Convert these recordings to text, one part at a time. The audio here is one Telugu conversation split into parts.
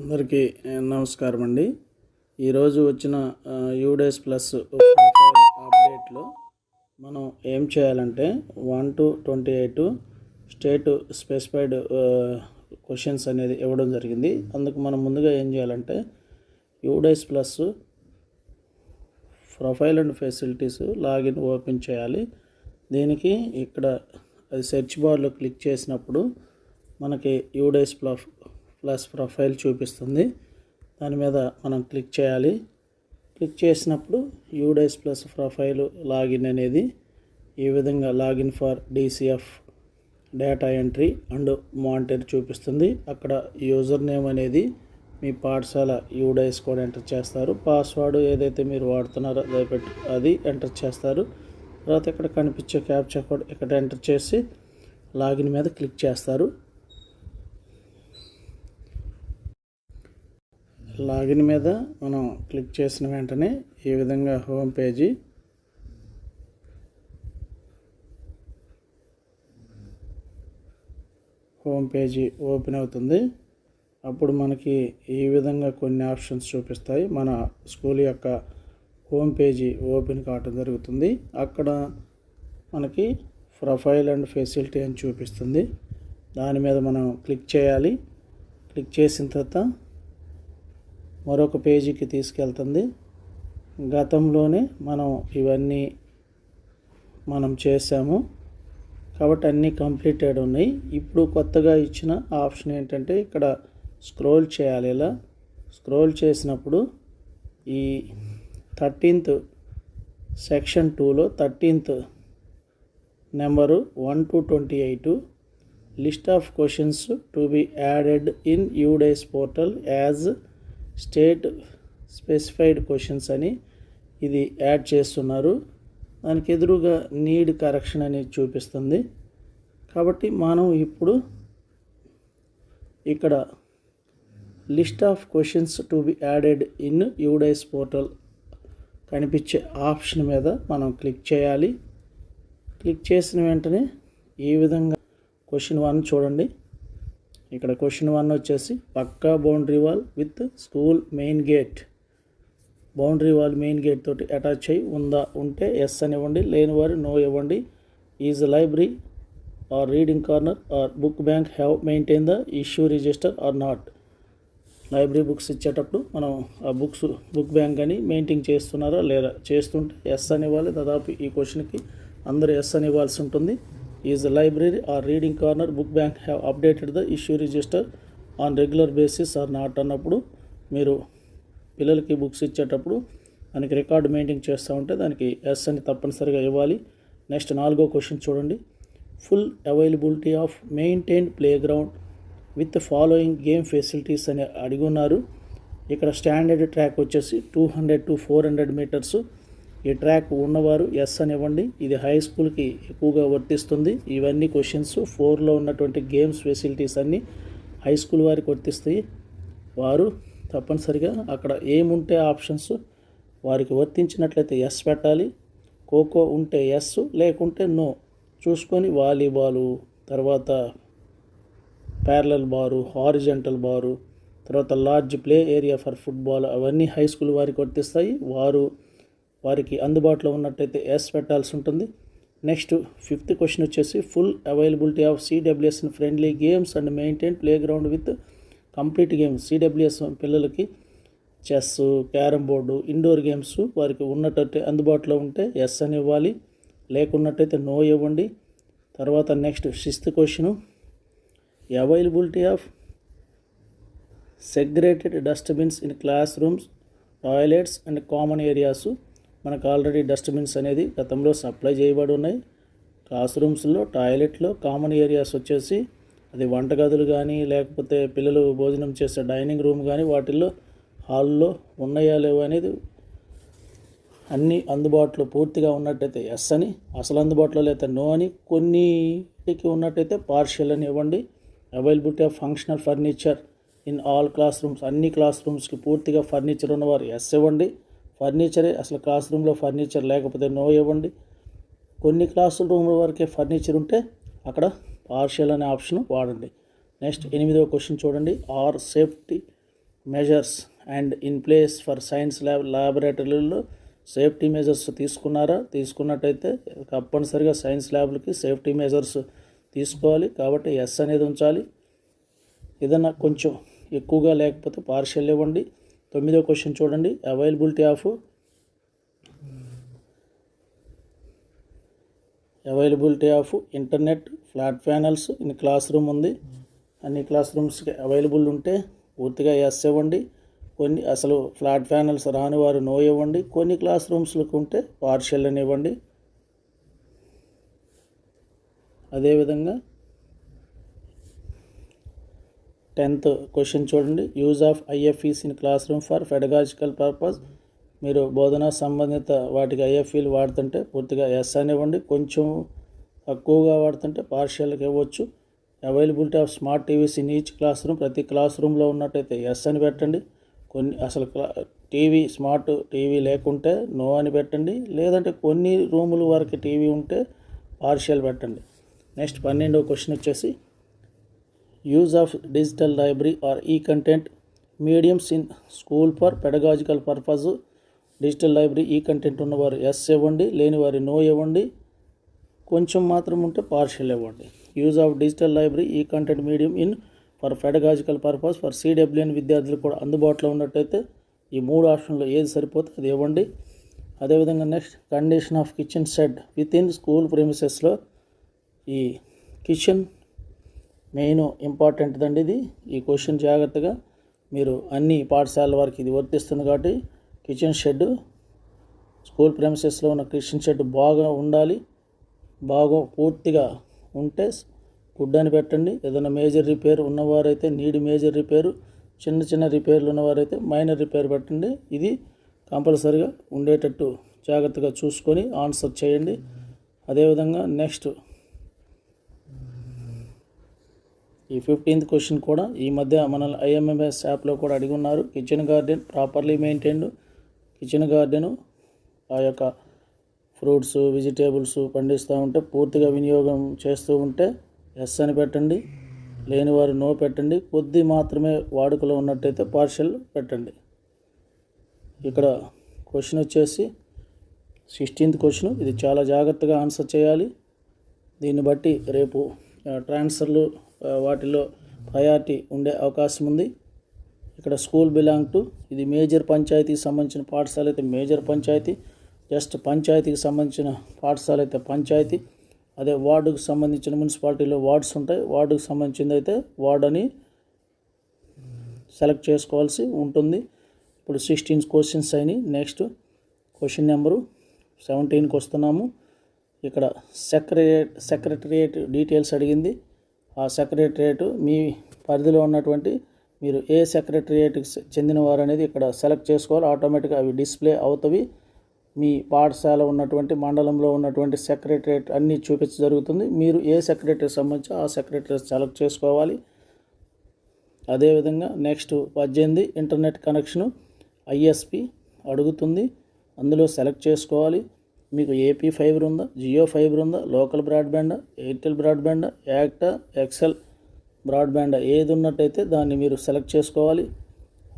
అందరికీ నమస్కారం అండి. ఈరోజు వచ్చిన యూడేస్ ప్లస్ ప్రొఫైల్ అప్డేట్లో మనం ఏం చేయాలంటే 1 to 28 స్టేట్ స్పెసిఫైడ్ క్వశ్చన్స్ అనేది ఇవ్వడం జరిగింది. అందుకు మనం ముందుగా ఏం చేయాలంటే UDISE plus profile and facilities login open చేయాలి. దీనికి ఇక్కడ అది సెర్చ్ బార్లో క్లిక్ చేసినప్పుడు మనకి యూడేస్ ప్లస్ ప్రొఫైల్ చూపిస్తుంది. దాని మీద మనం క్లిక్ చేయాలి. క్లిక్ చేసినప్పుడు యూడేస్ ప్లస్ ప్రొఫైల్ లాగిన్ అనేది ఈ విధంగా login for DCF data entry and monitor చూపిస్తుంది. అక్కడ యూజర్ నేమ్ అనేది మీ పాఠశాల యూడేస్ కోడ్ ఎంటర్ చేస్తారు. పాస్వర్డ్ ఏదైతే మీరు వాడుతున్నారో అది ఎంటర్ చేస్తారు. తర్వాత ఇక్కడ కనిపించే క్యాప్చా కోడ్ ఇక్కడ ఎంటర్ చేసి లాగిన్ మీద క్లిక్ చేస్తారు. లాగిన్ మీద మనం క్లిక్ చేసిన వెంటనే ఈ విధంగా హోమ్ పేజీ ఓపెన్ అవుతుంది. అప్పుడు మనకి ఈ విధంగా కొన్ని ఆప్షన్స్ చూపిస్తాయి. మన స్కూల్ యొక్క హోమ్ పేజీ ఓపెన్ కావటం జరుగుతుంది. అక్కడ మనకి ప్రొఫైల్ అండ్ ఫెసిలిటీ అని చూపిస్తుంది. దాని మీద మనం క్లిక్ చేయాలి. క్లిక్ చేసిన తర్వాత మరొక పేజీకి తీసుకెళ్తుంది. గతంలోనే ఇవన్నీ మనం చేసాము కాబట్టి అన్నీ కంప్లీటెడ్ ఉన్నాయి. ఇప్పుడు కొత్తగా ఇచ్చిన ఆప్షన్ ఏంటంటే ఇక్కడ స్క్రోల్ చేయాలి. ఇలా స్క్రోల్ చేసినప్పుడు ఈ 13th సెక్షన్ 2లో 13th number 1 to 28 list of questions to be added in UDISE portal as state specified questions అని ఇది యాడ్ చేస్తున్నారు. దానికి ఎదురుగా నీడ్ కరెక్షన్ అని చూపిస్తుంది. కాబట్టి మనం ఇప్పుడు ఇక్కడ list of questions to be added in UDISE portal కనిపించే ఆప్షన్ మీద మనం క్లిక్ చేయాలి. క్లిక్ చేసిన వెంటనే ఈ విధంగా క్వశ్చన్ 1 చూడండి. ఇక్కడ క్వశ్చన్ 1 వచ్చేసి పక్కా boundary wall with school main gate, boundary wall main gate తోటి అటాచ్ అయ్యి ఉంటే ఎస్ అని ఇవ్వండి, లేని వారు నో ఇవ్వండి. Is library or reading corner or book bank have maintain the issue register or not. Library books ఇచ్చేటప్పుడు మనం ఆ బుక్ బ్యాంక్ అని మెయింటైన్ చేస్తున్నారా లేదా, చేస్తుంటే ఎస్ అని ఇవ్వాలి. దాదాపు ఈ క్వశ్చన్కి అందరూ ఎస్ అని ఇవ్వాల్సి ఉంటుంది. Is the library or reading corner book bank have updated the issue register on regular basis or not అన్నప్పుడు మీరు పిల్లలకి బుక్స్ ఇచ్చేటప్పుడు దానికి రికార్డు మెయింటైన్ చేస్తూ ఉంటే దానికి ఎస్ అని తప్పనిసరిగా ఇవ్వాలి. నెక్స్ట్ 4వ క్వశ్చన్ చూడండి. Full availability of maintained play ground with following game facilities అని అడిగి ఉన్నారు. ఇక్కడ స్టాండర్డ్ ట్రాక్ వచ్చేసి 200 to 400 మీటర్స్. ఈ ట్రాక్ ఉన్నవారు ఎస్ అని ఇవ్వండి. ఇది హై స్కూల్కి ఎక్కువగా వర్తిస్తుంది. ఇవన్నీ క్వశ్చన్స్ 4లో ఉన్నటువంటి గేమ్స్ ఫెసిలిటీస్ అన్నీ హై స్కూల్ వారికి వర్తిస్తాయి. వారు తప్పనిసరిగా అక్కడ ఏముంటే ఆప్షన్స్ వారికి వర్తించినట్లయితే ఎస్ పెట్టాలి. ఖోఖో ఉంటే ఎస్, లేకుంటే నో చూసుకొని వాలీబాలు, తర్వాత ప్యారలల్ బారు, హారిజంటల్ బారు, తర్వాత large play area for football అవన్నీ హై స్కూల్ వారికి వర్తిస్తాయి. వారికి అందుబాటులో ఉన్నట్టయితే ఎస్ పెట్టాల్సి ఉంటుంది. నెక్స్ట్ 5th క్వశ్చన్ వచ్చేసి full availability of CWS in friendly games and maintain playground with complete games. CWS పిల్లలకి chess, carrom board, indoor games వారికి ఉన్నట్టయితే అందుబాటులో ఉంటే ఎస్ అని ఇవ్వాలి, లేకున్నట్టయితే నో ఇవ్వండి. తర్వాత next 6th question availability of segregated dustbins in classrooms, toilets and common areas. మనకు ఆల్రెడీ డస్ట్బిన్స్ అనేది గతంలో సప్లై చేయబడి ఉన్నాయి. క్లాస్ రూమ్స్లో, టాయిలెట్లో, కామన్ ఏరియాస్ వచ్చేసి అది వంటగదులు కానీ లేకపోతే పిల్లలు భోజనం చేసే డైనింగ్ రూమ్ కానీ వాటిల్లో హాల్లో ఉన్నాయా లేవో అనేది అన్నీ అందుబాటులో పూర్తిగా ఉన్నట్టయితే ఎస్ అని, అసలు అందుబాటులో లేకపోతే నో అని, కొన్నిటికి ఉన్నట్టయితే పార్షియల్ అని ఇవ్వండి. Availability of functional furniture in all class rooms, అన్ని క్లాస్ రూమ్స్కి పూర్తిగా ఫర్నిచర్ ఉన్నవారు ఎస్ ఇవ్వండి. ఫర్నిచరే అసలు క్లాస్ రూమ్లో ఫర్నిచర్ లేకపోతే నో ఇవ్వండి. కొన్ని క్లాస్ రూమ్ వరకే ఫర్నిచర్ ఉంటే అక్కడ పార్షియల్ అనే ఆప్షన్ వాడండి. నెక్స్ట్ 8వ క్వశ్చన్ చూడండి. Are safety measures and in place for science ల్యాబొరేటరీలో సేఫ్టీ మెజర్స్ తీసుకున్నారా? తీసుకున్నట్టయితే తప్పనిసరిగా సైన్స్ ల్యాబ్లకి సేఫ్టీ మెజర్స్ తీసుకోవాలి. కాబట్టి ఎస్ అనేది ఉంచాలి. ఏదన్నా కొంచెం ఎక్కువగా లేకపోతే పార్షియల్ ఇవ్వండి. 9వ క్వశ్చన్ చూడండి. Availability of internet flat panels in class room ఉంది. అన్ని క్లాస్ రూమ్స్కి అవైలబుల్ ఉంటే పూర్తిగా ఎస్ ఇవ్వండి. కొన్ని అసలు ఫ్లాట్ ప్యానల్స్ రాని వారు నో ఇవ్వండి. కొన్ని క్లాస్ రూమ్స్లకు ఉంటే పార్షియల్ అని ఇవ్వండి. అదేవిధంగా 10th క్వశ్చన్ చూడండి. Use of IFEs in classroom for pedagogical purpose. మీరు బోధనా సంబంధిత వాటికి ఐఎఫ్ఈలు వాడుతుంటే పూర్తిగా ఎస్ అని ఇవ్వండి. కొంచెం తక్కువగా వాడుతుంటే పార్షియల్కి ఇవ్వచ్చు. Availability of smart TVs in each class room. ప్రతి క్లాస్ రూమ్లో ఉన్నట్టయితే ఎస్ అని పెట్టండి. కొన్ని అసలు స్మార్ట్ టీవీ లేకుంటే నో అని పెట్టండి. లేదంటే కొన్ని రూముల వరకు టీవీ ఉంటే పార్షియల్ పెట్టండి. నెక్స్ట్ 12వ క్వశ్చన్ వచ్చేసి use of digital library or e content mediums in school for pedagogical purpose. Digital library e content ఉన్నవారు ఎస్ ఇవ్వండి. లేని వారి నో ఇవ్వండి. కొంచెం మాత్రం ఉంటే పార్షియల్ ఇవ్వండి. Use of digital library e content medium in for pedagogical purpose for CWN విద్యార్థులు కూడా అందుబాటులో ఉన్నట్టయితే ఈ 3 ఆప్షన్లో ఏది సరిపోతే అది ఇవ్వండి. అదేవిధంగా next condition of kitchen shed with in school ప్రిమిసెస్లో. ఈ కిచెన్ మెయిన్ ఇంపార్టెంట్ దండి. ఈ క్వశ్చన్ జాగ్రత్తగా మీరు అన్ని పాఠశాలల వారికి ఇది వర్తిస్తుంది. కాబట్టి కిచెన్ షెడ్ స్కూల్ ప్రెమిసెస్లో ఉన్న కిచెన్ షెడ్ బాగా ఉండాలి. బాగా పూర్తిగా ఉంటే గుడ్ అని పెట్టండి. ఏదైనా మేజర్ రిపేర్ ఉన్నవారైతే నీడ్ మేజర్ రిపేరు, చిన్న చిన్న రిపేర్లు ఉన్నవారైతే మైనర్ రిపేర్ పెట్టండి. ఇది కంపల్సరిగా ఉండేటట్టు జాగ్రత్తగా చూసుకొని ఆన్సర్ చేయండి. అదేవిధంగా నెక్స్ట్ ఈ 15th క్వశ్చన్ కూడా ఈ మధ్య మన IMMS యాప్లో కూడా అడిగి ఉన్నారు. Kitchen garden properly maintained. Kitchen garden ఆ యొక్క ఫ్రూట్స్ వెజిటేబుల్స్ పండిస్తూ ఉంటే పూర్తిగా వినియోగం చేస్తూ ఉంటే ఎస్ అని పెట్టండి. లేని వారు నో పెట్టండి. కొద్ది మాత్రమే వాడుకలో ఉన్నట్టయితే పార్షియల్ పెట్టండి. ఇక్కడ క్వశ్చన్ వచ్చేసి 16th క్వశ్చన్. ఇది చాలా జాగ్రత్తగా ఆన్సర్ చేయాలి. దీన్ని బట్టి రేపు ట్రాన్స్ఫర్లు వాటిలో ప్రయారిటీ ఉండే అవకాశం ఉంది. ఇక్కడ స్కూల్ బిలాంగ్ టు, ఇది మేజర్ పంచాయతీకి సంబంధించిన పాఠశాల అయితే మేజర్ పంచాయతీ, జస్ట్ పంచాయతీకి సంబంధించిన పాఠశాల అయితే పంచాయతీ. అదే వార్డుకు సంబంధించిన మున్సిపాలిటీలో వార్డ్స్ ఉంటాయి. వార్డుకు సంబంధించింది అయితే వార్డ్ అని సెలెక్ట్ చేసుకోవాల్సి ఉంటుంది. ఇప్పుడు 16 క్వశ్చన్స్ అయినాయి. నెక్స్ట్ క్వశ్చన్ నెంబరు 17కి వస్తున్నాము. ఇక్కడ సెక్రటరియేట్ డీటెయిల్స్ అడిగింది. ఆ సెక్రటరియేట్ మీ పరిధిలో ఉన్నటువంటి మీరు ఏ సెక్రటరియేట్కి చెందినవారు అనేది ఇక్కడ సెలెక్ట్ చేసుకోవాలి. ఆటోమేటిక్గా అవి డిస్ప్లే అవుతాయి. మీ పాఠశాల ఉన్నటువంటి మండలంలో ఉన్నటువంటి సెక్రటరియేట్ అన్నీ చూపించ జరుగుతుంది. మీరు ఏ సెక్రటరీ సంబంధించి ఆ సెక్రటరీ సెలెక్ట్ చేసుకోవాలి. అదేవిధంగా నెక్స్ట్ 18 ఇంటర్నెట్ కనెక్షను ISP అడుగుతుంది. అందులో సెలెక్ట్ చేసుకోవాలి. మీకు AP ఫైబర్ ఉందా, జియో ఫైబర్ ఉందా, లోకల్ బ్రాడ్బ్యాండా, ఎయిర్టెల్ బ్రాడ్బ్యాండా, యాక్టా, ఎక్సెల్ బ్రాడ్బ్యాండా, ఏది ఉన్నట్టయితే దాన్ని మీరు సెలెక్ట్ చేసుకోవాలి.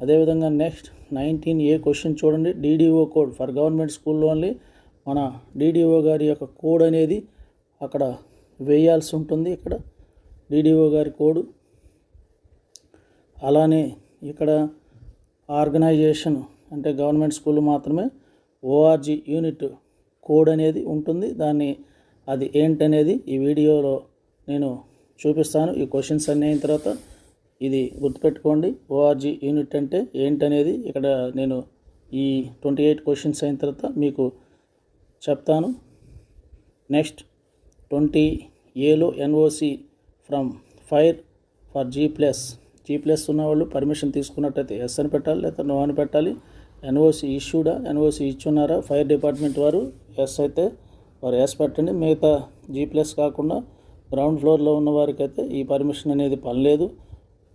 అదేవిధంగా నెక్స్ట్ 19A క్వశ్చన్ చూడండి. DDO కోడ్ ఫర్ గవర్నమెంట్ స్కూల్లో ఓన్లీ. మన DDO గారి యొక్క కోడ్ అనేది అక్కడ వేయాల్సి ఉంటుంది. ఇక్కడ DDO గారి కోడ్. అలానే ఇక్కడ ఆర్గనైజేషన్ అంటే గవర్నమెంట్ స్కూల్ మాత్రమే ORG యూనిట్ కోడ్ అనేది ఉంటుంది. అది ఏంటనేది ఈ వీడియోలో నేను చూపిస్తాను. ఈ క్వశ్చన్స్ అన్నీ అయిన తర్వాత ఇది గుర్తుపెట్టుకోండి. ORG యూనిట్ అంటే ఏంటనేది ఇక్కడ నేను ఈ 28 క్వశ్చన్స్ అయిన తర్వాత మీకు చెప్తాను. నెక్స్ట్ 20Aలో NOC from fire for G+ ఉన్నవాళ్ళు పర్మిషన్ తీసుకున్నట్టయితే ఎస్ అని పెట్టాలి, లేదా నో అని పెట్టాలి. NOC ఇష్యూడా, NOC ఇచ్చున్నారా ఫైర్ డిపార్ట్మెంట్ వారు, ఎస్ అయితే వారు ఎస్ పెట్టండి. మిగతా G+ కాకుండా గ్రౌండ్ ఫ్లోర్లో ఉన్న వారికి అయితే ఈ పర్మిషన్ అనేది పనిలేదు.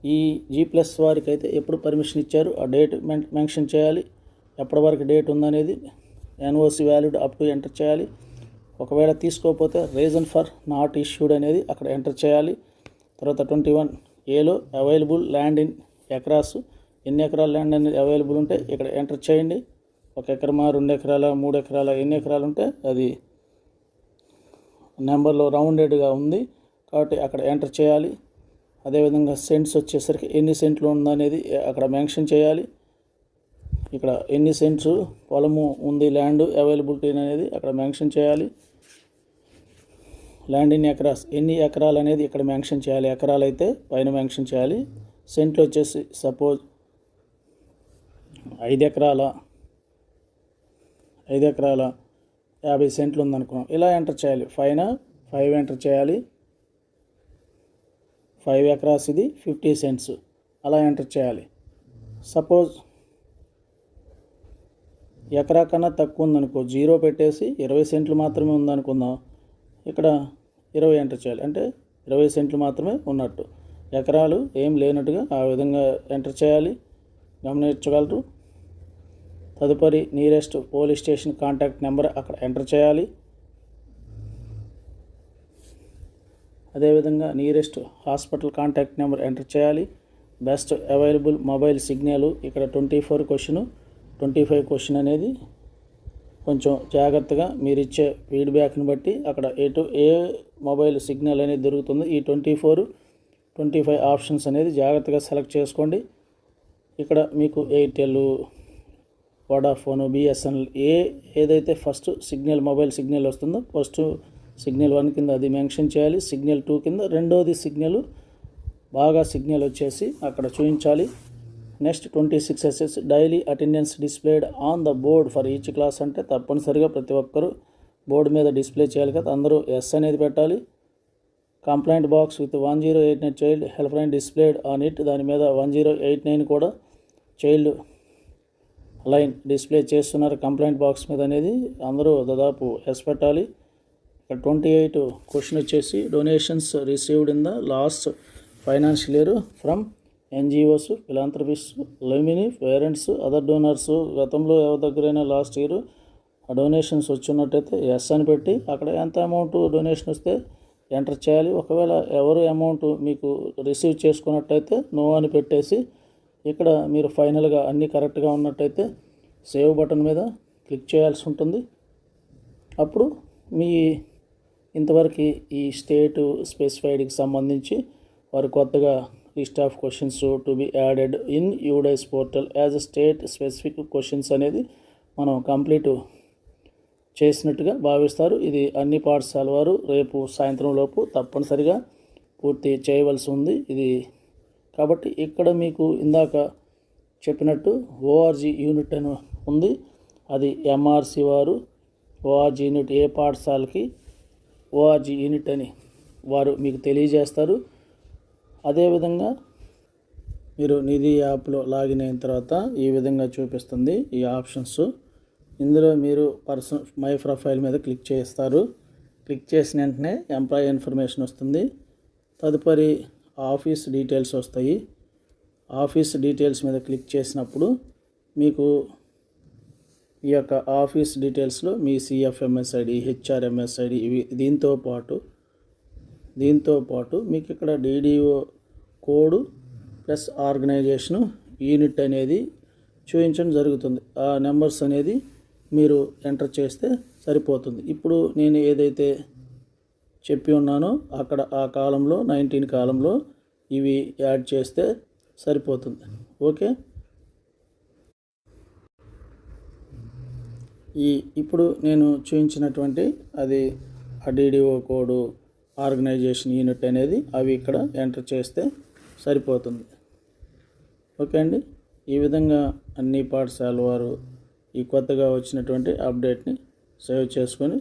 ఈ G+ వారికి అయితే ఎప్పుడు పర్మిషన్ ఇచ్చారు ఆ డేట్ మెన్షన్ చేయాలి. ఎప్పటి వరకు డేట్ ఉందనేది NOC valid up to enter చేయాలి. ఒకవేళ తీసుకోకపోతే రీజన్ ఫర్ నాట్ ఇష్యూడ్ అనేది అక్కడ ఎంటర్ చేయాలి. తర్వాత 21Aలో అవైలబుల్ ల్యాండ్ ఇన్ ఎక్రాస్ ఎన్ని ఎకరాల ల్యాండ్ అనేది అవైలబుల్ ఉంటే ఇక్కడ ఎంటర్ చేయండి. 1 ఎకరమా, 2 ఎకరాల, 3 ఎకరాల, ఎన్ని ఎకరాలు ఉంటే అది నెంబర్లో రౌండెడ్గా ఉంది కాబట్టి అక్కడ ఎంటర్ చేయాలి. అదేవిధంగా సెంట్స్ వచ్చేసరికి ఎన్ని సెంట్లు ఉందనేది అక్కడ మెన్షన్ చేయాలి. ఇక్కడ ఎన్ని సెంట్స్ పొలము ఉంది, ల్యాండ్ అవైలబిలిటీ అనేది అక్కడ మెన్షన్ చేయాలి. ల్యాండ్ ఇన్ ఎకరాస్, ఎన్ని ఎకరాలు అనేది ఇక్కడ మెన్షన్ చేయాలి. ఎకరాలు అయితే పైన మెన్షన్ చేయాలి. సెంట్లు వచ్చేసి సపోజ్ 5 ఎకరాల 50 సెంట్లు ఉందనుకున్నాం. ఇలా ఎంటర్ చేయాలి. 5 ఎంటర్ చేయాలి. 5 ఎకరాస్ ఇది 50 సెంట్స్ అలా ఎంటర్ చేయాలి. సపోజ్ ఎకరా కన్నా తక్కువ ఉందనుకో, 0 పెట్టేసి 20 సెంట్లు మాత్రమే ఉందనుకుందాం. ఇక్కడ 20 ఎంటర్ చేయాలి, అంటే 20 సెంట్లు మాత్రమే ఉన్నట్టు, ఎకరాలు ఏం లేనట్టుగా ఆ విధంగా ఎంటర్ చేయాలి. గమనించగలరు. తదుపరి nearest police station contact number అక్కడ ఎంటర్ చేయాలి. అదేవిధంగా nearest hospital contact number enter చేయాలి. బెస్ట్ అవైలబుల్ మొబైల్ సిగ్నల్ ఇక్కడ 24 క్వశ్చన్ 25 క్వశ్చన్ అనేది కొంచెం జాగ్రత్తగా మీరు ఇచ్చే ఫీడ్బ్యాక్ని బట్టి అక్కడ ఏ మొబైల్ సిగ్నల్ అనేది దొరుకుతుంది. ఈ 24, 25 ఆప్షన్స్ అనేది జాగ్రత్తగా సెలెక్ట్ చేసుకోండి. ఇక్కడ మీకు ఎయిర్టెల్, వోడాఫోన్, బిఎస్ఎన్ఎల్ ఏదైతే ఫస్ట్ సిగ్నల్ మొబైల్ సిగ్నల్ వస్తుందో ఫస్ట్ సిగ్నల్ 1 కింద అది మెన్షన్ చేయాలి. సిగ్నల్ 2 కింద రెండోది సిగ్నల్ బాగా సిగ్నల్ వచ్చేసి అక్కడ చూపించాలి. Next 26 SS daily attendance displayed on the board for each class, అంటే తప్పనిసరిగా ప్రతి ఒక్కరు బోర్డు మీద డిస్ప్లే చేయాలి కదా, అందరూ ఎస్ అనేది పెట్టాలి. Complaint box with 1089 child help line displayed on it, దాని మీద 1089 కూడా చైల్డ్ లైన్ డిస్ప్లే చేస్తున్నారు కంప్లైంట్ బాక్స్ మీద అనేది అందరూ దాదాపు ఎస్ పెట్టాలి. ఇక్కడ 28 క్వశ్చన్ వచ్చేసి donations received in the last financial year from NGOs, philanthropist, alumni, parents, other donors. గతంలో ఎవరి దగ్గరైనా లాస్ట్ ఇయర్ ఆ డొనేషన్స్ వచ్చినట్టయితే ఎస్ అని పెట్టి అక్కడ ఎంత అమౌంట్ డొనేషన్ వస్తే ఎంటర్ చేయాలి. ఒకవేళ ఎవరు అమౌంట్ మీకు రిసీవ్ చేసుకున్నట్టయితే నో అని పెట్టేసి ఇక్కడ మీరు ఫైనల్గా అన్నీ కరెక్ట్గా ఉన్నట్టయితే సేవ్ బటన్ మీద క్లిక్ చేయాల్సి ఉంటుంది. అప్పుడు మీ ఇంతవరకు ఈ స్టేట్ స్పెసిఫైడ్కి సంబంధించి వారు కొత్తగా list of questions to be added in UDISE portal as a state specific questions అనేది మనం కంప్లీట్ చేసినట్టుగా భావిస్తారు. ఇది అన్ని పాఠశాల వారు రేపు సాయంత్రం లోపు తప్పనిసరిగా పూర్తి చేయవలసి ఉంది ఇది. కాబట్టి ఇక్కడ మీకు ఇందాక చెప్పినట్టు ORG యూనిట్ అని ఉంది, అది MRC వారు ORG యూనిట్ ఏ పాఠశాలకి ORG యూనిట్ అని వారు మీకు తెలియజేస్తారు. అదేవిధంగా మీరు నిధి యాప్లో లాగిన్ అయిన తర్వాత ఈ విధంగా చూపిస్తుంది ఈ ఆప్షన్స్. ఇందులో మీరు మై ప్రొఫైల్ మీద క్లిక్ చేస్తారు. క్లిక్ చేసిన వెంటనే ఎంప్లాయీ ఇన్ఫర్మేషన్ వస్తుంది. తదుపరి ఆఫీస్ డీటెయిల్స్ వస్తాయి. ఆఫీస్ డీటెయిల్స్ మీద క్లిక్ చేసినప్పుడు మీకు ఈ యొక్క ఆఫీస్ డీటెయిల్స్లో మీ CFMS ID, HRMS ID ఇవి దీంతో పాటు మీకు ఇక్కడ DDO code plus organisation unit అనేది చూపించడం జరుగుతుంది. ఆ నెంబర్స్ అనేది మీరు ఎంటర్ చేస్తే సరిపోతుంది. ఇప్పుడు నేను ఏదైతే చెప్పి ఉన్నానో అక్కడ ఆ కాలంలో 19 కాలంలో ఇవి యాడ్ చేస్తే సరిపోతుంది. ఓకే, ఇప్పుడు నేను చూపించినటువంటి అది ఆ DDO కోడు, ఆర్గనైజేషన్ యూనిట్ అనేది అవి ఇక్కడ ఎంటర్ చేస్తే సరిపోతుంది. ఓకే అండి, ఈ విధంగా అన్ని పాఠశాల వారు ఈ కొత్తగా వచ్చినటువంటి అప్డేట్ని సేవ్ చేసుకొని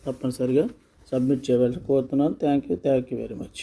తప్పనిసరిగా సబ్మిట్ చేయవలసి కోరుతున్నాను. Thank you very much.